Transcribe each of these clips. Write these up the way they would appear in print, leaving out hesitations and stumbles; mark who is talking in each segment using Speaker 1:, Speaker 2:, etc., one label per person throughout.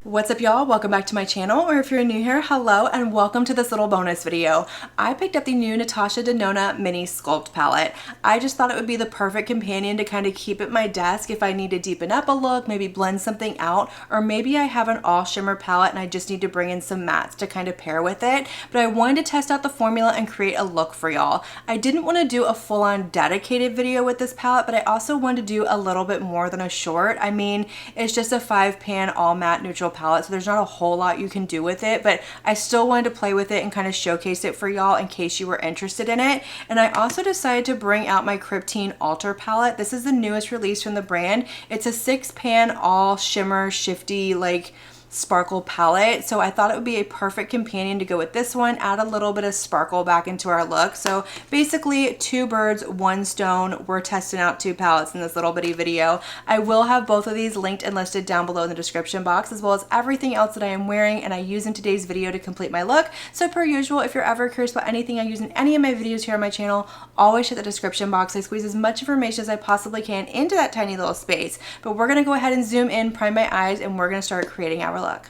Speaker 1: What's up, y'all? Welcome back to my channel, or if you're new here, hello and welcome to this little bonus video. I picked up the new Natasha Denona mini Sculpt palette. I just thought it would be the perfect companion to kind of keep at my desk if I need to deepen up a look, maybe blend something out, or maybe I have an all shimmer palette and I just need to bring in some mattes to kind of pair with it. But I wanted to test out the formula and create a look for y'all. I didn't want to do a full-on dedicated video with this palette, but I also wanted to do a little bit more than a short. I mean, it's just a 5-pan all matte neutral palette, so there's not a whole lot you can do with it, but I still wanted to play with it and kind of showcase it for y'all in case you were interested in it. And I also decided to bring out my Kryptein Alter palette. This is the newest release from the brand. It's a 6-pan all shimmer shifty like sparkle palette, so I thought it would be a perfect companion to go with this one, add a little bit of sparkle back into our look. So basically 2 birds, 1 stone. We're testing out 2 palettes in this little bitty video. I will have both of these linked and listed down below in the description box, as well as everything else that I am wearing and I use in today's video to complete my look. So per usual, if you're ever curious about anything I use in any of my videos here on my channel, always hit the description box. I squeeze as much information as I possibly can into that tiny little space. But we're gonna go ahead and zoom in, prime my eyes, and we're gonna start creating our look.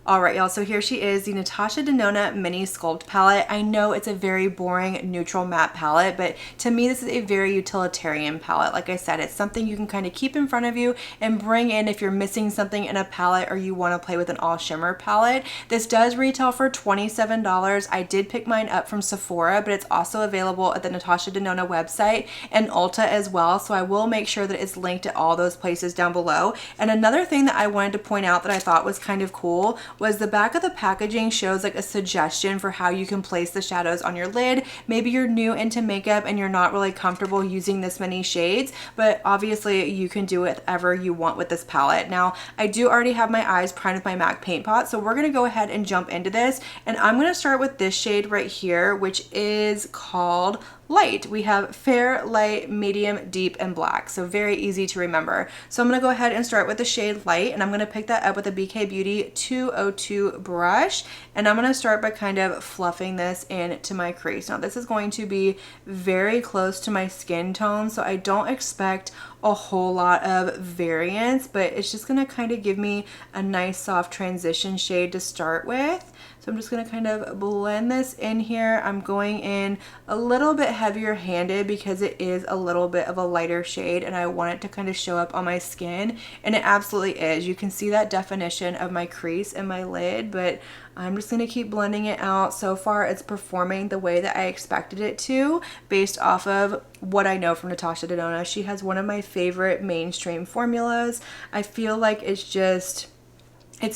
Speaker 1: All right, y'all, so here she is, the Natasha Denona mini Sculpt palette. I know it's a very boring neutral matte palette, but to me this is a very utilitarian palette. Like I said, it's something you can kind of keep in front of you and bring in if you're missing something in a palette or you want to play with an all shimmer palette. This does retail for $27. I did pick mine up from Sephora, but it's also available at the Natasha Denona website and Ulta as well, so I will make sure that it's linked at all those places down below. And another thing that I wanted to point out that I thought was kind of cool was the back of the packaging shows like a suggestion for how you can place the shadows on your lid. Maybe you're new into makeup and you're not really comfortable using this many shades, but obviously you can do whatever you want with this palette. Now, I do already have my eyes primed with my MAC paint pot, so we're gonna go ahead and jump into this. And I'm gonna start with this shade right here, which is called Light. We have fair, light, medium, deep, and black, so very easy to remember. So I'm gonna go ahead and start with the shade Light, and I'm gonna pick that up with a BK Beauty 202 brush, and I'm gonna start by kind of fluffing this into my crease. Now this is going to be very close to my skin tone, so I don't expect a whole lot of variance, but it's just gonna kind of give me a nice soft transition shade to start with. So I'm just gonna kind of blend this in here. I'm going in a little bit heavier handed because it is a little bit of a lighter shade and I want it to kind of show up on my skin, and it absolutely is. You can see that definition of my crease and my lid, but I'm just gonna keep blending it out. So far it's performing the way that I expected it to based off of what I know from Natasha Denona. She has one of my favorite mainstream formulas. I feel like it's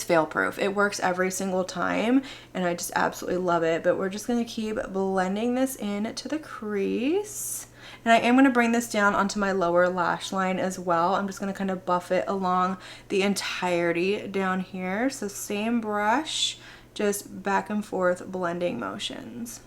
Speaker 1: fail proof. It works every single time and I just absolutely love it. But we're just gonna keep blending this in to the crease. And I am gonna bring this down onto my lower lash line as well. I'm just gonna kind of buff it along the entirety down here. So same brush, just back and forth blending motions.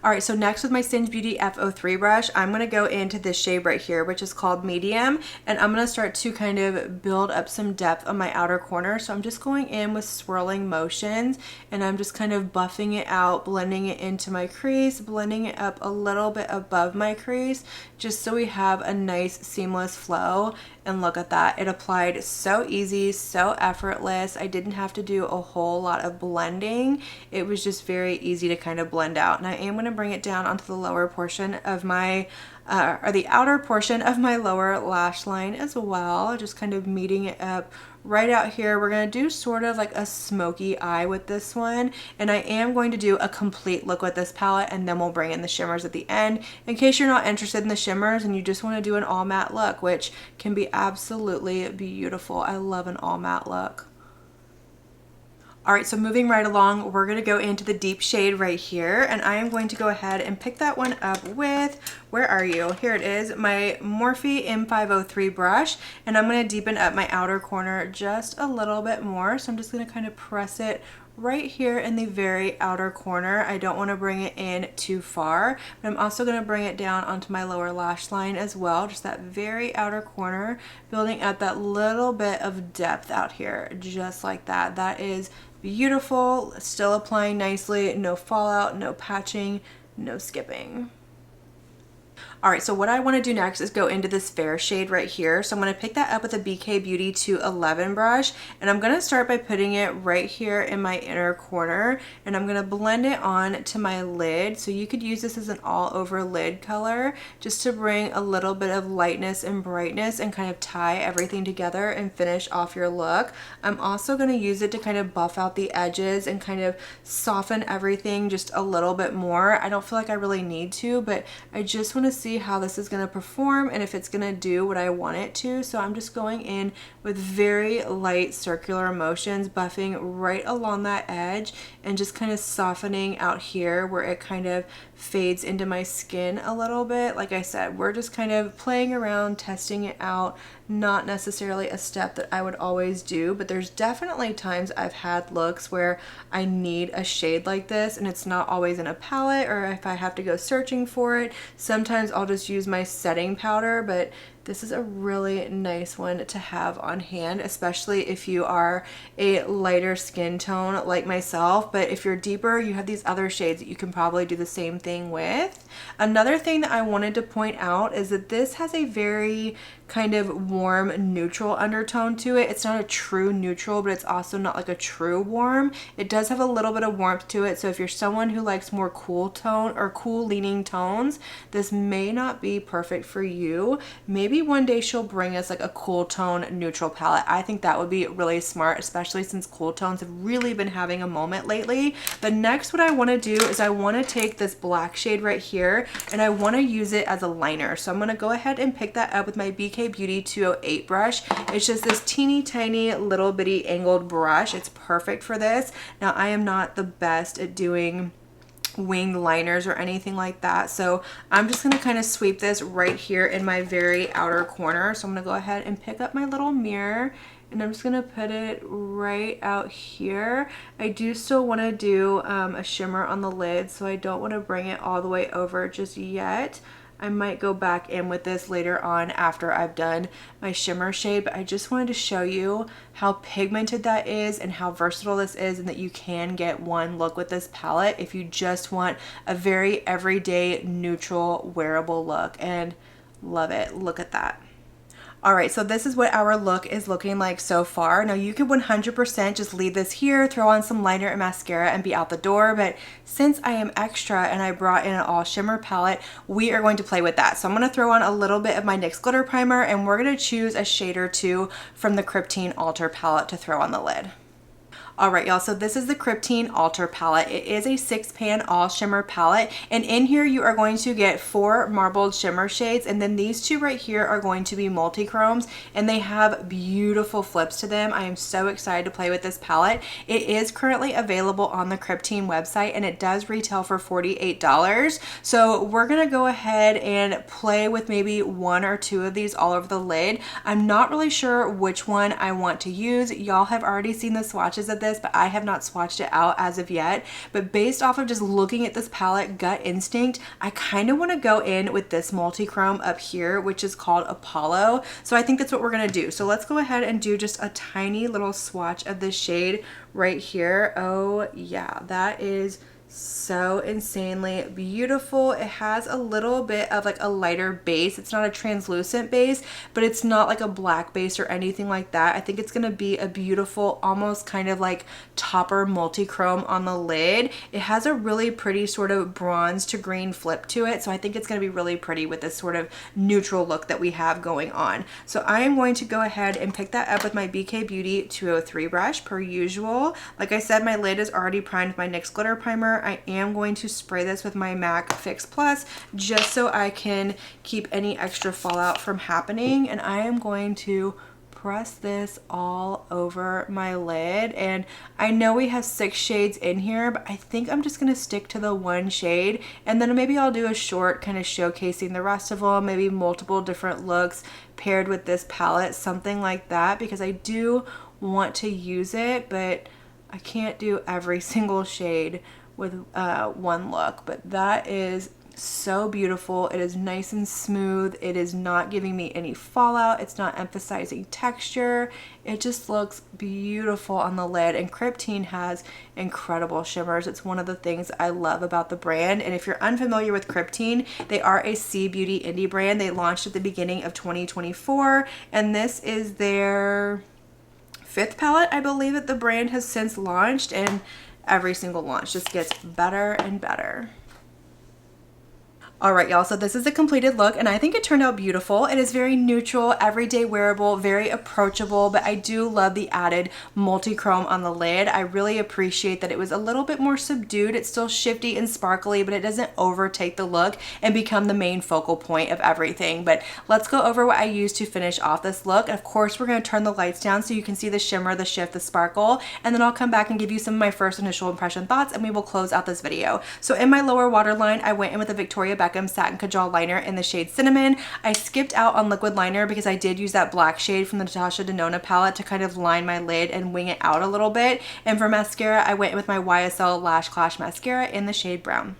Speaker 1: All right, so next with my Singe Beauty F03 brush, I'm gonna go into this shade right here, which is called Medium, and I'm gonna start to kind of build up some depth on my outer corner. So I'm just going in with swirling motions, and I'm just kind of buffing it out, blending it into my crease, blending it up a little bit above my crease, just so we have a nice seamless flow. And look at that, it applied so easy, so effortless. I didn't have to do a whole lot of blending. It was just very easy to kind of blend out. And I am gonna bring it down onto the lower portion of my, or the outer portion of my lower lash line as well, just kind of meeting it up right out here. We're gonna do sort of like a smoky eye with this one, and I am going to do a complete look with this palette, and then we'll bring in the shimmers at the end in case you're not interested in the shimmers and you just want to do an all matte look, which can be absolutely beautiful. I love an all matte look. All right, so moving right along, we're gonna go into the deep shade right here, and I am going to go ahead and pick that one up with, where are you? Here it is, my Morphe M503 brush, and I'm gonna deepen up my outer corner just a little bit more. So I'm just gonna kind of press it right here in the very outer corner. I don't want to bring it in too far, but I'm also going to bring it down onto my lower lash line as well, just that very outer corner, building up that little bit of depth out here, just like that. That is beautiful, still applying nicely, no fallout, no patching, no skipping. All right, so what I want to do next is go into this fair shade right here. So I'm going to pick that up with a BK Beauty 211 brush, and I'm going to start by putting it right here in my inner corner, and I'm going to blend it on to my lid. So you could use this as an all over lid color just to bring a little bit of lightness and brightness and kind of tie everything together and finish off your look. I'm also going to use it to kind of buff out the edges and kind of soften everything just a little bit more. I don't feel like I really need to, but I just want to see how this is going to perform and if it's going to do what I want it to. So I'm just going in with very light circular motions, buffing right along that edge and just kind of softening out here where it kind of fades into my skin a little bit. Like I said, we're just kind of playing around, testing it out, not necessarily a step that I would always do, but there's definitely times I've had looks where I need a shade like this and it's not always in a palette, or if I have to go searching for it, sometimes I'll just use my setting powder, but this is a really nice one to have on hand, especially if you are a lighter skin tone like myself. But if you're deeper, you have these other shades that you can probably do the same thing with. Another thing that I wanted to point out is that this has a very kind of warm neutral undertone to it. It's not a true neutral, but it's also not like a true warm. It does have a little bit of warmth to it. So if you're someone who likes more cool tone or cool leaning tones, this may not be perfect for you. Maybe one day she'll bring us like a cool tone neutral palette. I think that would be really smart, especially since cool tones have really been having a moment lately. But next what I want to do is I want to take this black shade right here and I want to use it as a liner. So I'm going to go ahead and pick that up with my BK Beauty 208 brush. It's just this teeny tiny little bitty angled brush. It's perfect for this. Now I am not the best at doing winged liners or anything like that, so I'm just going to kind of sweep this right here in my very outer corner. So I'm going to go ahead and pick up my little mirror and I'm just going to put it right out here. I do still want to do a shimmer on the lid, so I don't want to bring it all the way over just yet. I might go back in with this later on after I've done my shimmer shade, but I just wanted to show you how pigmented that is and how versatile this is, and that you can get one look with this palette if you just want a very everyday neutral wearable look, and love it. Look at that. All right, so this is what our look is looking like so far. Now you could 100% just leave this here, throw on some liner and mascara and be out the door, but since I am extra and I brought in an all shimmer palette, we are going to play with that. So I'm gonna throw on a little bit of my NYX glitter primer and we're gonna choose a shade or two from the Kryptein Alter palette to throw on the lid. All right, y'all, so this is the Kryptein Alter palette. It is a 6-pan all shimmer palette, and in here you are going to get 4 marbled shimmer shades, and then these 2 right here are going to be multi-chromes, and they have beautiful flips to them. I am so excited to play with this palette. It is currently available on the Kryptein website, and it does retail for $48. So we're gonna go ahead and play with maybe 1 or 2 of these all over the lid. I'm not really sure which one I want to use. Y'all have already seen the swatches of this, but I have not swatched it out as of yet. But based off of just looking at this palette, gut instinct, I kind of want to go in with this multi-chrome up here, which is called Apollo. So I think that's what we're going to do. So let's go ahead and do just a tiny little swatch of this shade right here. Oh yeah, that is so insanely beautiful. It has a little bit of like a lighter base. It's not a translucent base, but it's not like a black base or anything like that. I think it's gonna be a beautiful, almost kind of like topper multi-chrome on the lid. It has a really pretty sort of bronze to green flip to it, so I think it's gonna be really pretty with this sort of neutral look that we have going on. So I am going to go ahead and pick that up with my BK Beauty 203 brush per usual. Like I said, my lid is already primed with my NYX glitter primer. I am going to spray this with my MAC Fix Plus just so I can keep any extra fallout from happening, and I am going to press this all over my lid. And I know we have 6 shades in here, but I think I'm just gonna stick to the 1 shade, and then maybe I'll do a short kind of showcasing the rest of them, maybe multiple different looks paired with this palette, something like that, because I do want to use it, but I can't do every single shade with 1 look. But that is So beautiful. It is nice and smooth. It is not giving me any fallout. It's not emphasizing texture. It just looks beautiful on the lid, and Kryptein has incredible shimmers. It's one of the things I love about the brand. And if you're unfamiliar with Kryptein, they are a C Beauty indie brand. They launched at the beginning of 2024, and this is their 5th palette, I believe, that the brand has since launched, and every single launch just gets better and better. All right, y'all, so this is a completed look, and I think it turned out beautiful. It is very neutral, everyday wearable, very approachable, but I do love the added multi-chrome on the lid. I really appreciate that it was a little bit more subdued. It's still shifty and sparkly, but it doesn't overtake the look and become the main focal point of everything. But let's go over what I used to finish off this look. Of course, we're gonna turn the lights down so you can see the shimmer, the shift, the sparkle, and then I'll come back and give you some of my first initial impression thoughts, and we will close out this video. So in my lower waterline, I went in with a Victoria Beckham Satin Kajal liner in the shade Cinnamon. I skipped out on liquid liner because I did use that black shade from the Natasha Denona palette to kind of line my lid and wing it out a little bit. And for mascara, I went with my YSL Lash Clash mascara in the shade Brown.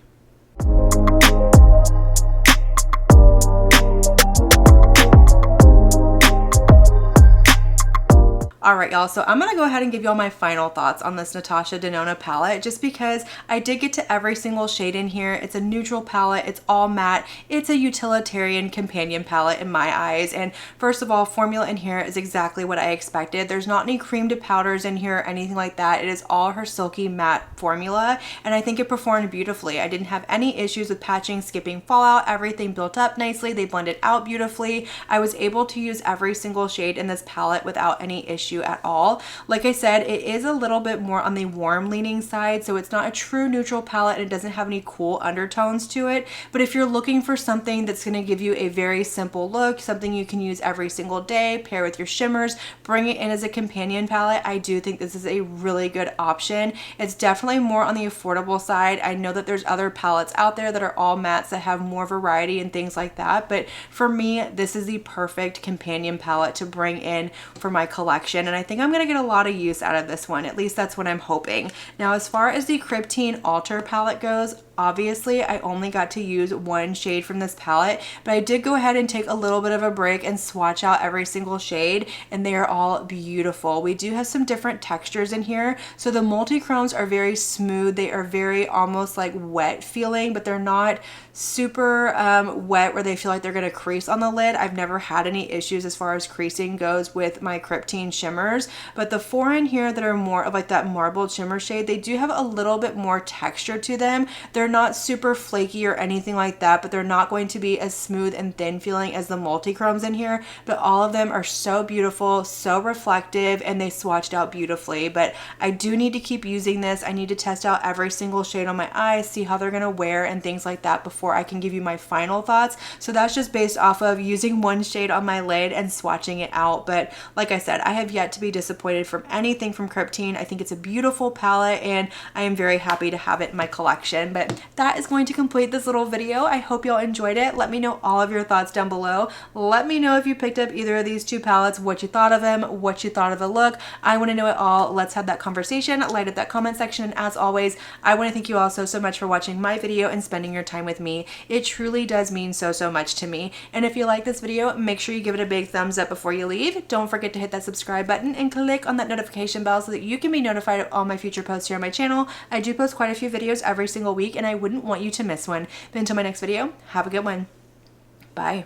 Speaker 1: All right, y'all, so I'm gonna go ahead and give y'all my final thoughts on this Natasha Denona palette, just because I did get to every single shade in here. It's a neutral palette, it's all matte, it's a utilitarian companion palette in my eyes. And first of all, formula in here is exactly what I expected. There's not any cream to powders in here or anything like that. It is all her silky matte formula, and I think it performed beautifully. I didn't have any issues with patching, skipping, fallout. Everything built up nicely. They blended out beautifully. I was able to use every single shade in this palette without any issue at all. Like I said, it is a little bit more on the warm leaning side, so it's not a true neutral palette and it doesn't have any cool undertones to it. But if you're looking for something that's going to give you a very simple look, something you can use every single day, pair with your shimmers, bring it in as a companion palette, I do think this is a really good option. It's definitely more on the affordable side. I know that there's other palettes out there that are all mattes that have more variety and things like that, but for me, this is the perfect companion palette to bring in for my collection, and I think I'm gonna get a lot of use out of this one. At least that's what I'm hoping. Now, as far as the Kryptein Alter palette goes, obviously I only got to use one shade from this palette, but I did go ahead and take a little bit of a break and swatch out every single shade, and they are all beautiful. We do have some different textures in here. So the multi-chromes are very smooth. They are very almost like wet feeling, but they're not super wet where they feel like they're gonna crease on the lid. I've never had any issues as far as creasing goes with my Kryptein shimmers, but the 4 in here that are more of like that marbled shimmer shade, they do have a little bit more texture to them. They're not super flaky or anything like that, but they're not going to be as smooth and thin feeling as the multi-chromes in here, but all of them are so beautiful, so reflective, and they swatched out beautifully. But I do need to keep using this. I need to test out every single shade on my eyes, see how they're gonna wear and things like that before I can give you my final thoughts. So that's just based off of using one shade on my lid and swatching it out. But like I said, I have yet to be disappointed from anything from Kryptein. I think it's a beautiful palette, and I am very happy to have it in my collection. But that is going to complete this little video. I hope y'all enjoyed it. Let me know all of your thoughts down below. Let me know if you picked up either of these 2 palettes, what you thought of them, what you thought of the look. I want to know it all. Let's have that conversation. Light up that comment section. And as always, I want to thank you all so much for watching my video and spending your time with me. It truly does mean so much to me. And if you like this video, make sure you give it a big thumbs up before you leave. Don't forget to hit that subscribe button and click on that notification bell so that you can be notified of all my future posts here on my channel. I do post quite a few videos every single week, and I wouldn't want you to miss one. But until my next video, have a good one. Bye.